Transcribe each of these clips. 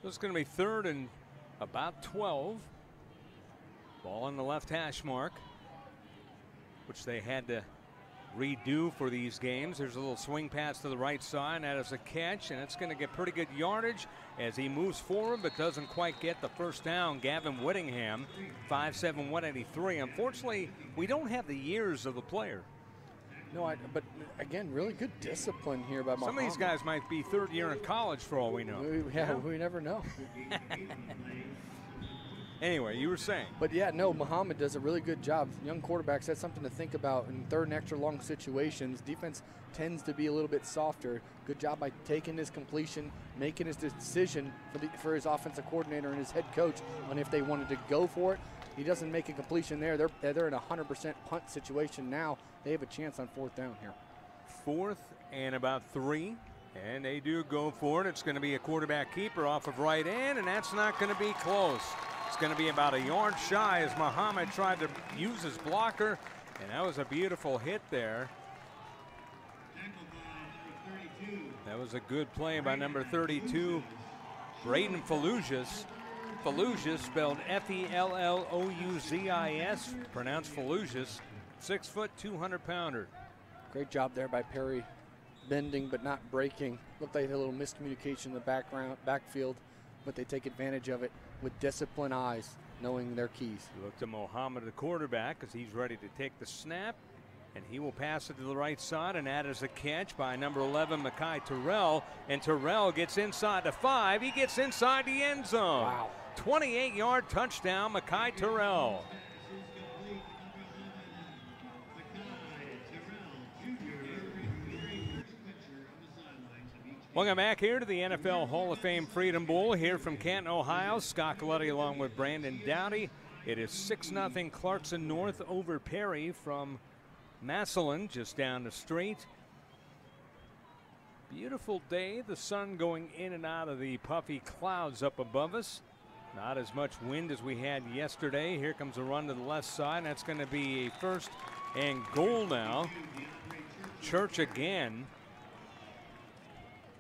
This is going to be 3rd and about 12. Ball on the left hash mark, which they had to redo for these games. There's a little swing pass to the right side. That is a catch, and it's going to get pretty good yardage as he moves forward but doesn't quite get the first down. Gavin Whittingham, 5'7", 183. Unfortunately, we don't have the years of the player. No, but again, really good discipline here by Muhammad. Some of these guys might be 3rd year in college for all we know. We never know. Anyway, you were saying. But yeah, no, Muhammad does a really good job. Young quarterbacks, that's something to think about in 3rd and extra long situations. Defense tends to be a little bit softer. Good job by taking his completion, making his decision for his offensive coordinator and his head coach on if they wanted to go for it. He doesn't make a completion there. They're in a 100% punt situation now. They have a chance on 4th down here. 4th and about 3. And they do go for it. It's going to be a quarterback keeper off of right end, and that's not going to be close. It's going to be about a yard shy as Muhammad tried to use his blocker, and that was a beautiful hit there. That was a good play by number 32, Braden Falouzis. Falouzis, spelled F-E-L-L-O-U-Z-I-S, pronounced Falouzis, 6 foot, 200-pounder. Great job there by Perry, bending but not breaking. Looked like a little miscommunication in the backfield, but they take advantage of it with disciplined eyes, knowing their keys. Look to Mohammed, the quarterback, as he's ready to take the snap, and he will pass it to the right side, and that is a catch by number 11, Makai Terrell, and Terrell gets inside the 5. He gets inside the end zone. Wow. 28-yard touchdown, Makai Terrell. Welcome back here to the NFL Hall of Fame Freedom Bowl here from Canton, Ohio. Scott Coletti along with Brandon Dowdy. It is 6-0 Clarkson North over Perry from Massillon, just down the street. Beautiful day, the sun going in and out of the puffy clouds up above us. Not as much wind as we had yesterday. Here comes a run to the left side, and that's going to be a 1st and goal now. Church again.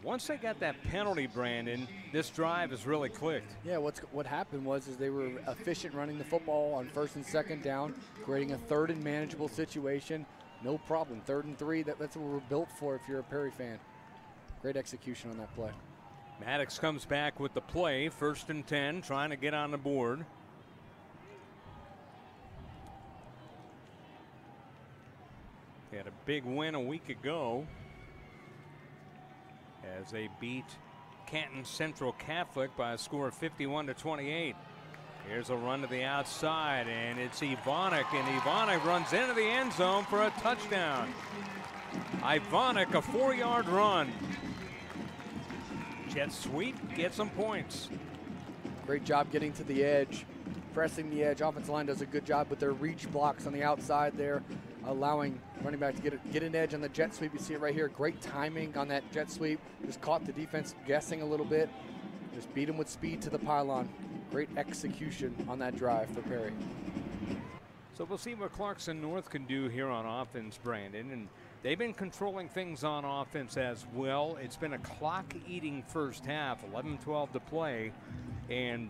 Once they got that penalty, Brandon, this drive has really clicked. Yeah, what happened was they were efficient running the football on 1st and 2nd down, creating a 3rd and manageable situation. No problem. 3rd and 3, that's what we're built for if you're a Perry fan. Great execution on that play. Maddox comes back with the play, 1st and 10, trying to get on the board. They had a big win a week ago as they beat Canton Central Catholic by a score of 51-28. Here's a run to the outside, and it's Ivonic, and Ivonic runs into the end zone for a touchdown. Ivonic, a 4-yard run. Jet sweep, get some points. Great job getting to the edge, pressing the edge. Offensive line does a good job with their reach blocks on the outside there, allowing running back to get an edge on the jet sweep. You see it right here. Great timing on that jet sweep. Just caught the defense guessing a little bit. Just beat them with speed to the pylon. Great execution on that drive for Perry. So we'll see what Clarkson North can do here on offense, Brandon. And they've been controlling things on offense as well. It's been a clock-eating first half, 11-12 to play. And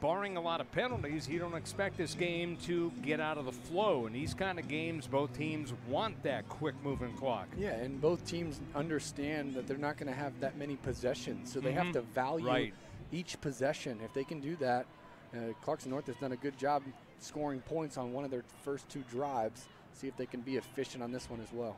barring a lot of penalties, you don't expect this game to get out of the flow. In these kind of games, both teams want that quick-moving clock. Yeah, and both teams understand that they're not going to have that many possessions, so they have to value each possession. If they can do that, Clarkson North has done a good job scoring points on one of their first 2 drives. See if they can be efficient on this one as well.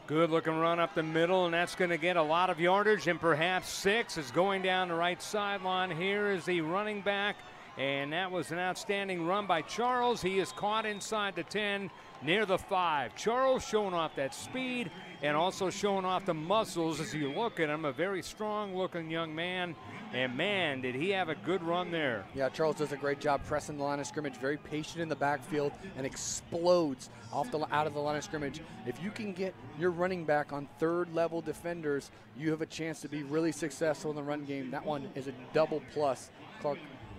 Good looking run up the middle, and that's going to get a lot of yardage, and perhaps 6 is going down the right sideline. Here is the running back, and that was an outstanding run by Charles. He is caught inside the 10, near the 5. Charles showing off that speed and also showing off the muscles as you look at him. A very strong looking young man, and man, did he have a good run there. Yeah, Charles does a great job pressing the line of scrimmage, very patient in the backfield, and explodes out of the line of scrimmage. If you can get your running back on 3rd level defenders, you have a chance to be really successful in the run game. That one is a double plus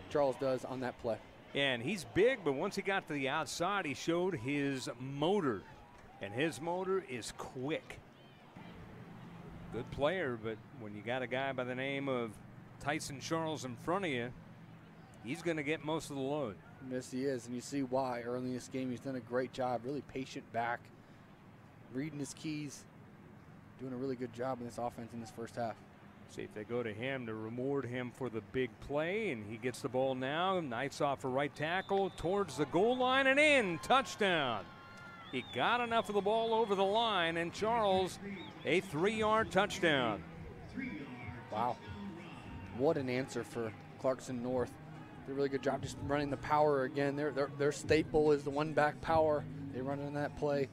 Charles does on that play. And he's big, but once he got to the outside, he showed his motor, and his motor is quick. Good player, but when you got a guy by the name of Tyson Charles in front of you, he's going to get most of the load. Yes, he is, and you see why. Early in this game, he's done a great job. Really patient back, reading his keys, doing a really good job in this offense in this first half. See if they go to him to reward him for the big play, and he gets the ball now. Nice off for right tackle towards the goal line and in. Touchdown. He got enough of the ball over the line, and Charles, a 3-yard touchdown. Wow. What an answer for Clarkson North. Did a really good job just running the power again. Their staple is the one-back power. They run in that play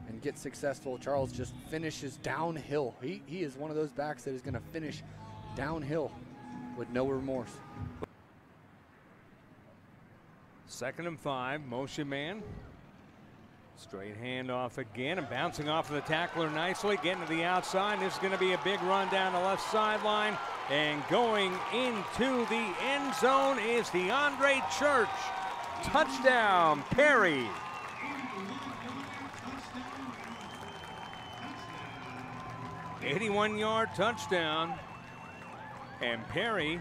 and get successful. Charles just finishes downhill. He is one of those backs that is going to finish downhill with no remorse. 2nd and 5, motion man. Straight handoff again and bouncing off of the tackler nicely, getting to the outside. This is going to be a big run down the left sideline, and going into the end zone is DeAndre Church. Touchdown, Perry. '81-yard touchdown, and Perry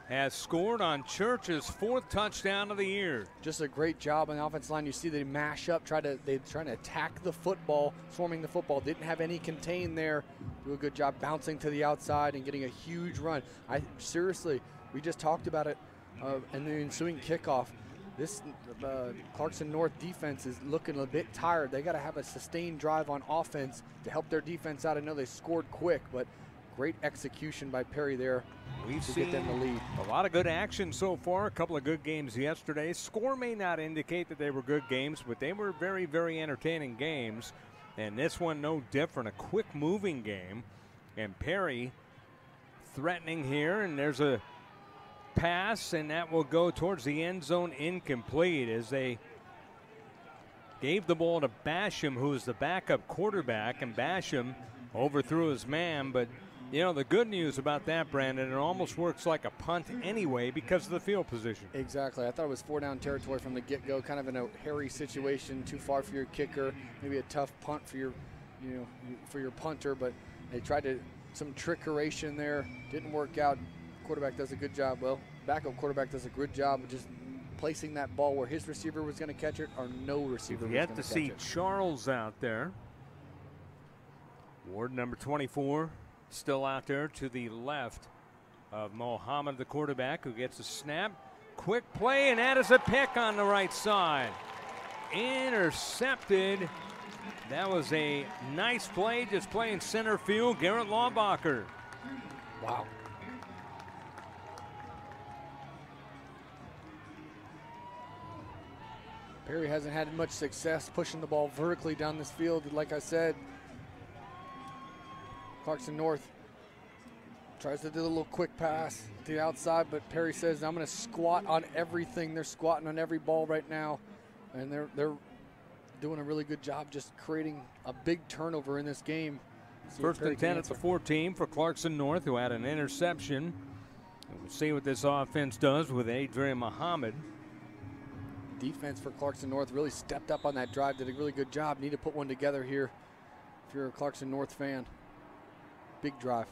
has scored on Church's 4th touchdown of the year. Just a great job on the offensive line. You see they mash up, they're trying to attack the football, swarming the football. Didn't have any contain there. Do a good job bouncing to the outside and getting a huge run. Seriously, we just talked about it in the ensuing kickoff. This Clarkson North defense is looking a bit tired. They got to have a sustained drive on offense to help their defense out. I know they scored quick, but great execution by Perry there. We've to seen get them the lead. A lot of good action so far. A couple of good games yesterday. Score may not indicate that they were good games, but they were very, very entertaining games. And this one no different. A quick moving game. And Perry threatening here. And there's a pass, and that will go towards the end zone, incomplete, as they gave the ball to Basham, who is the backup quarterback. And Basham overthrew his man, but you know, the good news about that, Brandon, it almost works like a punt anyway because of the field position. Exactly. I thought it was 4-down territory from the get-go, kind of in a hairy situation, too far for your kicker, maybe a tough punt for your punter, but they tried some trickeration there. Didn't work out. Quarterback does a good job. Well, backup quarterback does a good job of just placing that ball where his receiver was going to catch it or no receiver was going to catch it. Yet to see Charles out there. Ward number 24. Still out there to the left of Mohammed, the quarterback, who gets a snap. Quick play, and that is a pick on the right side. Intercepted. That was a nice play, just playing center field. Garrett Lawbacher. Wow. Perry hasn't had much success pushing the ball vertically down this field. Like I said, Clarkson North tries to do a little quick pass to the outside, but Perry says, I'm going to squat on everything. They're squatting on every ball right now, and they're doing a really good job just creating a big turnover in this game. First and 10 at the 14 for Clarkson North, who had an interception. And we'll see what this offense does with Adrian Muhammad. Defense for Clarkson North really stepped up on that drive, did a really good job. Need to put one together here if you're a Clarkson North fan. Big drive.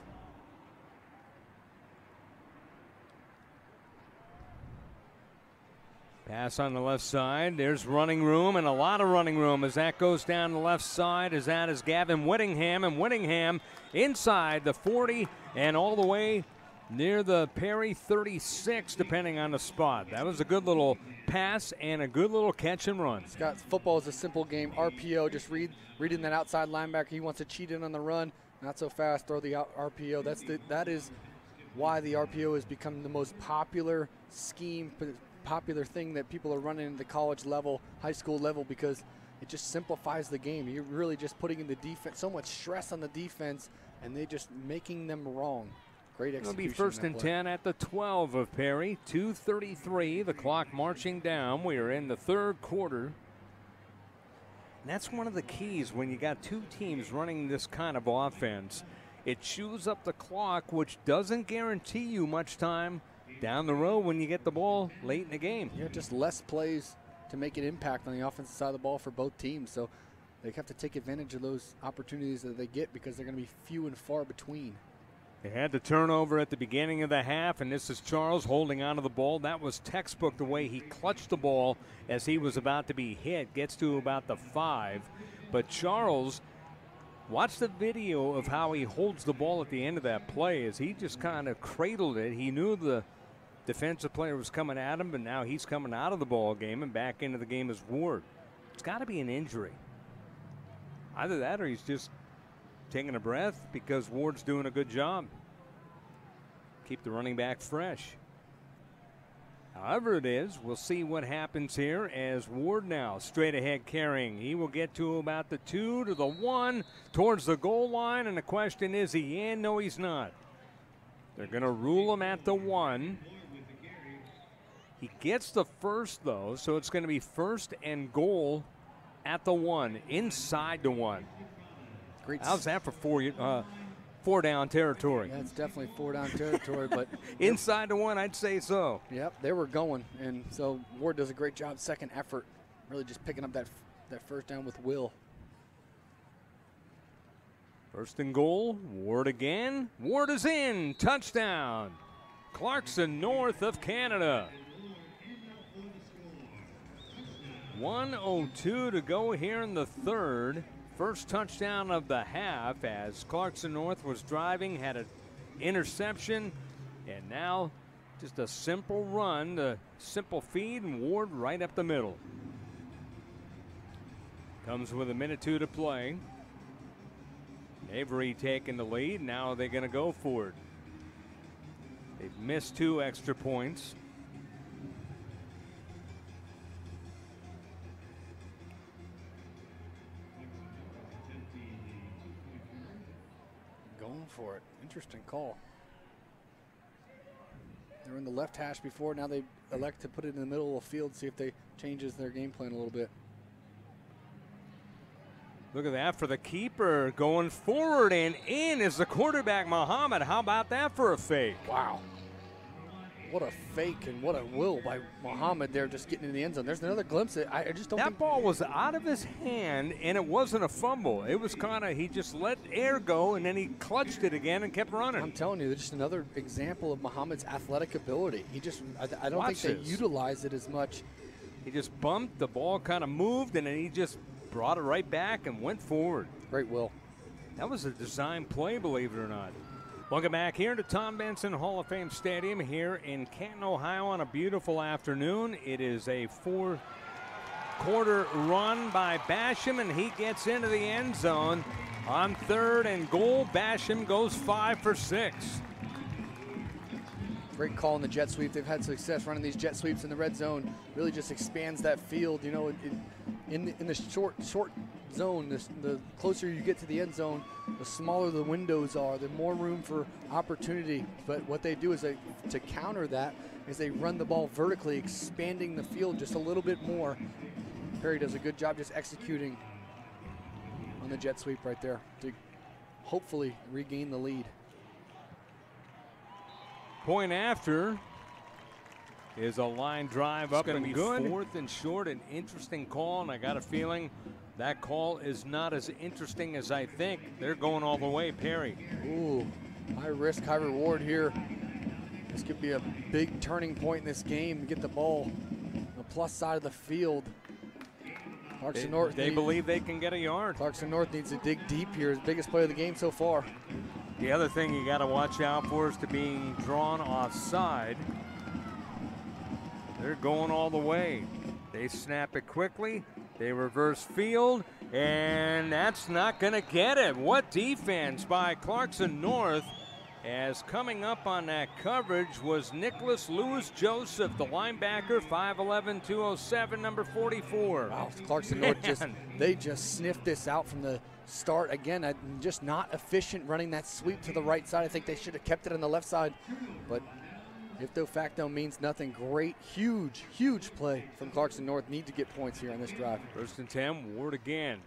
Pass on the left side. There's running room, and a lot of running room as that goes down the left side. As that is Gavin Whittingham, and Whittingham inside the 40 and all the way near the Perry 36, depending on the spot. That was a good little pass and a good little catch and run. Scott, football is a simple game. RPO, just reading that outside linebacker. He wants to cheat in on the run. Not so fast, throw the RPO. That is why the RPO has become the most popular scheme, popular thing that people are running at the college level, high school level, because it just simplifies the game. You're really just putting in the defense, so much stress on the defense, and they're just making them wrong. Great execution. It'll be first and 10 at the 12 of Perry. 2:33, the clock marching down. We are in the third quarter. And that's one of the keys when you got two teams running this kind of offense. It chews up the clock, which doesn't guarantee you much time down the road when you get the ball late in the game. Yeah, just less plays to make an impact on the offensive side of the ball for both teams. So they have to take advantage of those opportunities that they get because they're going to be few and far between. They had the turnover at the beginning of the half, and this is Charles holding onto the ball. That was textbook the way he clutched the ball as he was about to be hit. Gets to about the 5. But Charles, watch the video of how he holds the ball at the end of that play as he just kind of cradled it. He knew the defensive player was coming at him, but now he's coming out of the ball game and back into the game as Ward. It's got to be an injury. Either that or he's just taking a breath because Ward's doing a good job. Keep the running back fresh. However it is, we'll see what happens here as Ward now straight ahead carrying. He will get to about the 2 to the 1 towards the goal line, and the question is he in? No, he's not. They're going to rule him at the 1. He gets the first, though, so it's going to be first and goal at the 1, inside the 1. Great. How's that for 4 down territory? Yeah, it's definitely 4 down territory, but inside the 1, I'd say so. Yep, they were going, and so Ward does a great job. Second effort, really just picking up that first down with will. First and goal, Ward again. Ward is in, touchdown. Clarkson north of Canada. 1:02 to go here in the third. First touchdown of the half as Clarkson North was driving, had an interception, and now just a simple run, the simple feed, and Ward right up the middle. Comes with 1:02 to play. Avery taking the lead. Now they're going to go for it. They've missed 2 extra points. Going for it. Interesting call. They were in the left hash before. Now they elect to put it in the middle of the field, see if they changes their game plan a little bit. Look at that for the keeper going forward, and in is the quarterback, Muhammad. How about that for a fake? Wow. What a fake and what a will by Muhammad there, just getting in the end zone. There's another glimpse. I just don't think that ball was out of his hand, and it wasn't a fumble. It was kind of, he just let air go, and then he clutched it again and kept running. I'm telling you, just another example of Muhammad's athletic ability. He just, I don't think they utilize it as much. He just bumped, the ball kind of moved, and then he just brought it right back and went forward. Great will. That was a design play, believe it or not. Welcome back here to Tom Benson Hall of Fame Stadium here in Canton, Ohio on a beautiful afternoon. It is a 4-quarter run by Basham, and he gets into the end zone on 3rd and goal. Basham goes 5 for 6. Great call in the jet sweep. They've had success running these jet sweeps in the red zone. Really just expands that field. You know, in the short zone, the closer you get to the end zone, the smaller the windows are, the more room for opportunity. But what they do is to counter that is they run the ball vertically, expanding the field just a little bit more. Perry does a good job just executing on the jet sweep right there to hopefully regain the lead. Point after is a line drive up and good. 4th and short, an interesting call, and I got a feeling that call is not as interesting as I think. They're going all the way, Perry. Ooh, high risk, high reward here. This could be a big turning point in this game to get the ball on the plus side of the field. Clarkson North. They believe they can get a yard. Clarkson North needs to dig deep here. His biggest play of the game so far. The other thing you got to watch out for is to being drawn offside. They're going all the way. They snap it quickly. They reverse field, and that's not going to get it. What defense by Clarkson North, as coming up on that coverage was Nicholas Lewis Joseph, the linebacker, 5'11", 207, number 44. Wow, Clarkson North they just sniffed this out from the start. Again, just not efficient running that sweep to the right side. I think they should have kept it on the left side, but ipso facto means nothing. Great, huge play from Clarkson North. Need to get points here on this drive. 1st and 10, Ward again.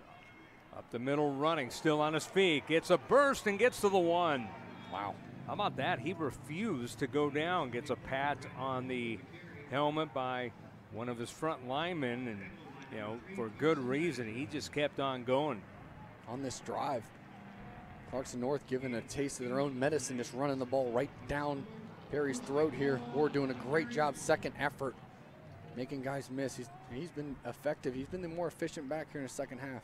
Up the middle running, still on his feet. Gets a burst and gets to the 1. Wow. How about that? He refused to go down. Gets a pat on the helmet by one of his front linemen, and you know, for good reason. He just kept on going. On this drive, Clarkson North giving a taste of their own medicine, just running the ball right down Perry's throat here. Ward doing a great job, second effort, making guys miss. He's been effective. He's been the more efficient back here in the second half.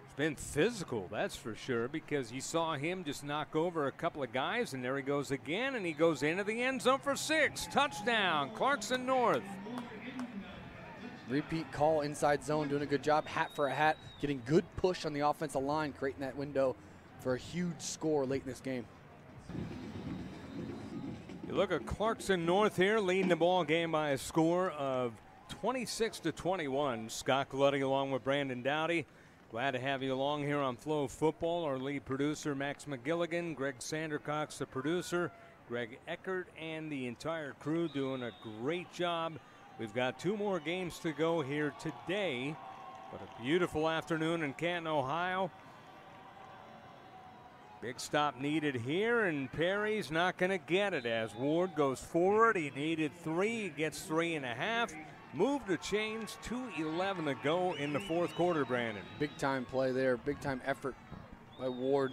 It's been physical, that's for sure, because you saw him just knock over a couple of guys, and there he goes again, and he goes into the end zone for 6. Touchdown, Clarkson North. Repeat call, inside zone, doing a good job. Hat for a hat, getting good push on the offensive line, creating that window for a huge score late in this game. You look at Clarkson North here, leading the ball game by a score of 26-21. Scott Glutty along with Brandon Dowdy. Glad to have you along here on Flow Football. Our lead producer, Max McGilligan, Greg Sandercox, the producer, Greg Eckert, and the entire crew doing a great job. We've got 2 more games to go here today, but a beautiful afternoon in Canton, Ohio. Big stop needed here, and Perry's not going to get it as Ward goes forward. He needed 3, he gets 3.5. Move the chains, 2:11 to go in the fourth quarter, Brandon. Big time play there, big time effort by Ward.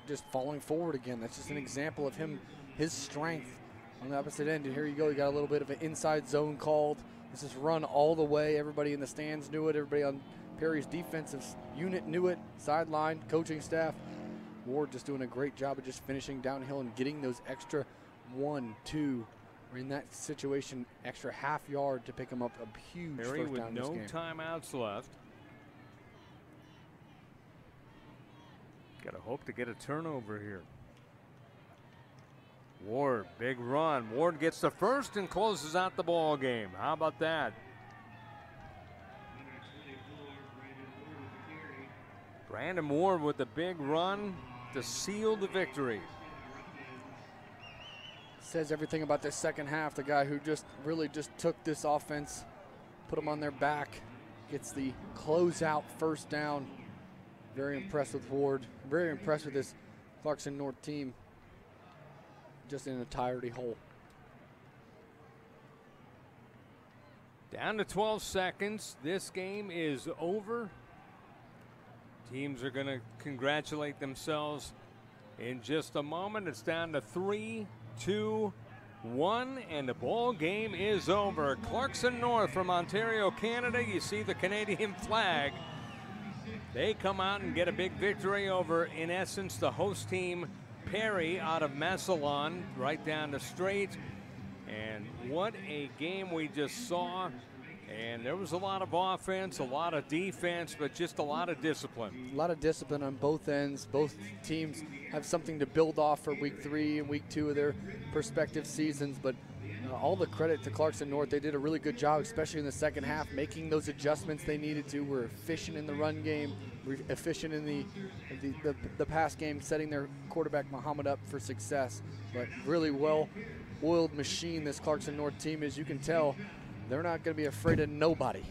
Just falling forward again. That's just an example of him, his strength on the opposite end. And here you go, you got a little bit of an inside zone called. This is run all the way. Everybody in the stands knew it. Everybody on Perry's defensive unit knew it. Sideline, coaching staff. Ward just doing a great job of just finishing downhill and getting those extra 1, 2, or in that situation, extra half yard to pick him up a huge Perry first with down no in this game. timeouts left. Got to hope to get a turnover here. Ward, big run. Ward gets the first and closes out the ball game. How about that? Brandon Ward with the big run to seal the victory. Says everything about this second half. The guy who just really just took this offense, put them on their back, gets the closeout first down. Very impressed with Ward. Very impressed with this Clarkson North team. Just in an entirety whole. Down to 12 seconds. This game is over. Teams are going to congratulate themselves in just a moment. It's down to 3, 2, 1, and the ball game is over. Clarkson North from Ontario, Canada. You see the Canadian flag. They come out and get a big victory over, in essence, the host team, Perry, out of Massillon, right down the straight. And what a game we just saw. And there was a lot of offense, a lot of defense, but just a lot of discipline. A lot of discipline on both ends. Both teams have something to build off for week 3 and week 2 of their prospective seasons. But all the credit to Clarkson North. They did a really good job, especially in the second half, making those adjustments they needed to. Were efficient in the run game, were efficient in the pass game, setting their quarterback Muhammad up for success. But really well-oiled machine this Clarkson North team is. You can tell they're not going to be afraid of nobody.